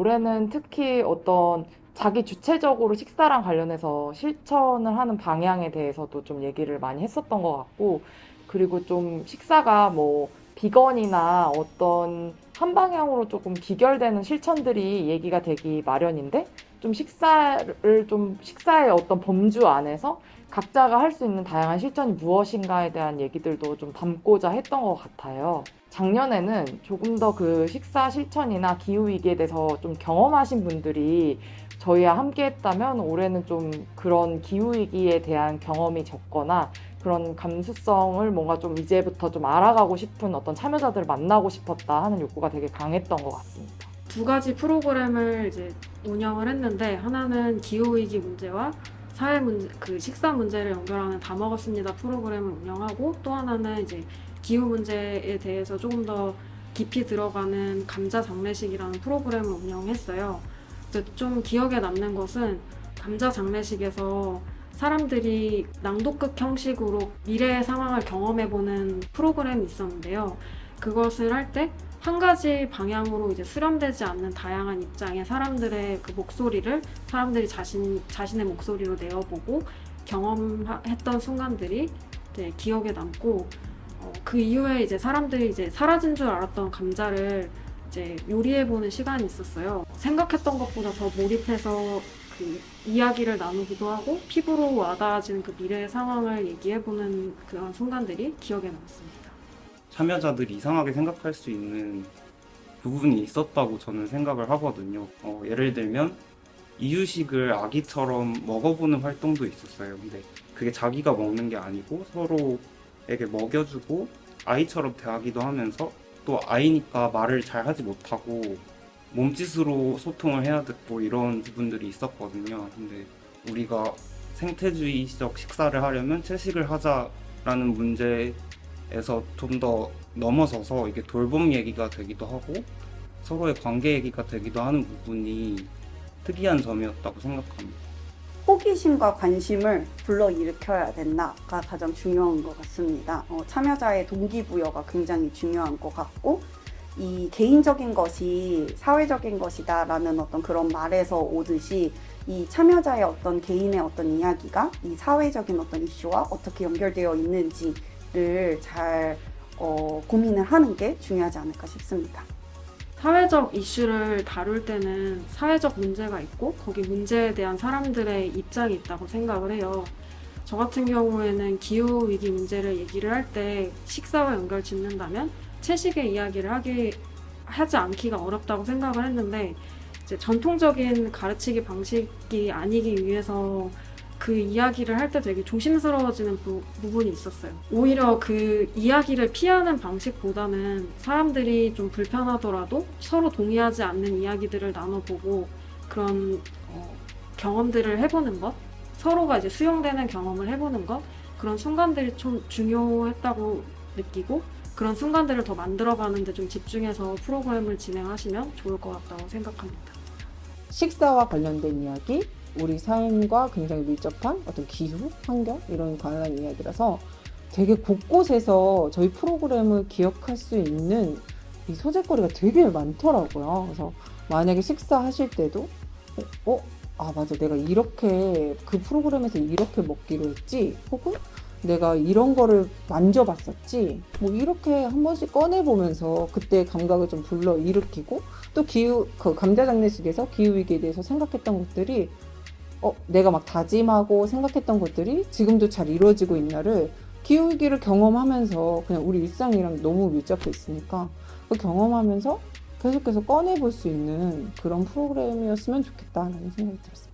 올해는 특히 어떤 자기 주체적으로 식사랑 관련해서 실천을 하는 방향에 대해서도 좀 얘기를 많이 했었던 것 같고, 그리고 좀 식사가 뭐 비건이나 어떤 한 방향으로 조금 귀결되는 실천들이 얘기가 되기 마련인데, 식사의 어떤 범주 안에서 각자가 할 수 있는 다양한 실천이 무엇인가에 대한 얘기들도 좀 담고자 했던 것 같아요. 작년에는 조금 더 그 식사 실천이나 기후위기에 대해서 좀 경험하신 분들이 저희와 함께 했다면, 올해는 좀 그런 기후위기에 대한 경험이 적거나 그런 감수성을 뭔가 좀 이제부터 좀 알아가고 싶은 어떤 참여자들을 만나고 싶었다 하는 욕구가 되게 강했던 것 같습니다. 두 가지 프로그램을 이제 운영을 했는데, 하나는 기후위기 문제와 사회 문제, 그 식사 문제를 연결하는 다 먹었습니다 프로그램을 운영하고, 또 하나는 이제 기후 문제에 대해서 조금 더 깊이 들어가는 감자 장례식이라는 프로그램을 운영했어요. 그래서 좀 기억에 남는 것은, 감자 장례식에서 사람들이 낭독극 형식으로 미래의 상황을 경험해보는 프로그램이 있었는데요. 그것을 할 때 한 가지 방향으로 이제 수렴되지 않는 다양한 입장의 사람들의 그 목소리를 사람들이 자신의 목소리로 내어보고 경험했던 순간들이 이제 기억에 남고, 그 이후에 이제 사람들이 이제 사라진 줄 알았던 감자를 이제 요리해보는 시간이 있었어요. 생각했던 것보다 더 몰입해서 그 이야기를 나누기도 하고, 피부로 와닿아지는 그 미래의 상황을 얘기해보는 그런 순간들이 기억에 남습니다. 참여자들이 이상하게 생각할 수 있는 부분이 있었다고 저는 생각을 하거든요. 예를 들면 이유식을 아기처럼 먹어보는 활동도 있었어요. 근데 그게 자기가 먹는 게 아니고 서로에게 먹여주고 아이처럼 대하기도 하면서, 또 아이니까 말을 잘 하지 못하고 몸짓으로 소통을 해야 됐고 이런 부분들이 있었거든요. 근데 우리가 생태주의적 식사를 하려면 채식을 하자라는 문제에서 좀 더 넘어서서 이게 돌봄 얘기가 되기도 하고 서로의 관계 얘기가 되기도 하는 부분이 특이한 점이었다고 생각합니다. 호기심과 관심을 불러일으켜야 된다가 가장 중요한 것 같습니다. 참여자의 동기부여가 굉장히 중요한 것 같고, 이 개인적인 것이 사회적인 것이다라는 어떤 그런 말에서 오듯이, 이 참여자의 어떤 개인의 어떤 이야기가 이 사회적인 어떤 이슈와 어떻게 연결되어 있는지를 잘 고민을 하는 게 중요하지 않을까 싶습니다. 사회적 이슈를 다룰 때는 사회적 문제가 있고, 거기 문제에 대한 사람들의 입장이 있다고 생각을 해요. 저 같은 경우에는 기후위기 문제를 얘기를 할 때 식사와 연결 짓는다면 채식의 이야기를 하지 않기가 어렵다고 생각을 했는데, 이제 전통적인 가르치기 방식이 아니기 위해서 그 이야기를 할 때 되게 조심스러워지는 부분이 있었어요. 오히려 그 이야기를 피하는 방식보다는 사람들이 좀 불편하더라도 서로 동의하지 않는 이야기들을 나눠보고, 그런 경험들을 해보는 것, 서로가 이제 수용되는 경험을 해보는 것, 그런 순간들이 좀 중요했다고 느끼고, 그런 순간들을 더 만들어가는 데 좀 집중해서 프로그램을 진행하시면 좋을 것 같다고 생각합니다. 식사와 관련된 이야기, 우리 삶과 굉장히 밀접한 어떤 기후, 환경 이런 관련한 이야기라서 되게 곳곳에서 저희 프로그램을 기억할 수 있는 이 소재거리가 되게 많더라고요. 그래서 만약에 식사하실 때도 맞아, 내가 이렇게 그 프로그램에서 이렇게 먹기로 했지, 혹은 내가 이런 거를 만져봤었지, 뭐 이렇게 한 번씩 꺼내보면서 그때 감각을 좀 불러일으키고, 또 그 감자 장례식에서 기후위기에 대해서 생각했던 것들이 내가 막 다짐하고 생각했던 것들이 지금도 잘 이루어지고 있나를 기후위기를 경험하면서, 그냥 우리 일상이랑 너무 밀접해 있으니까 그 경험하면서 계속해서 꺼내볼 수 있는 그런 프로그램이었으면 좋겠다는 생각이 들었습니다.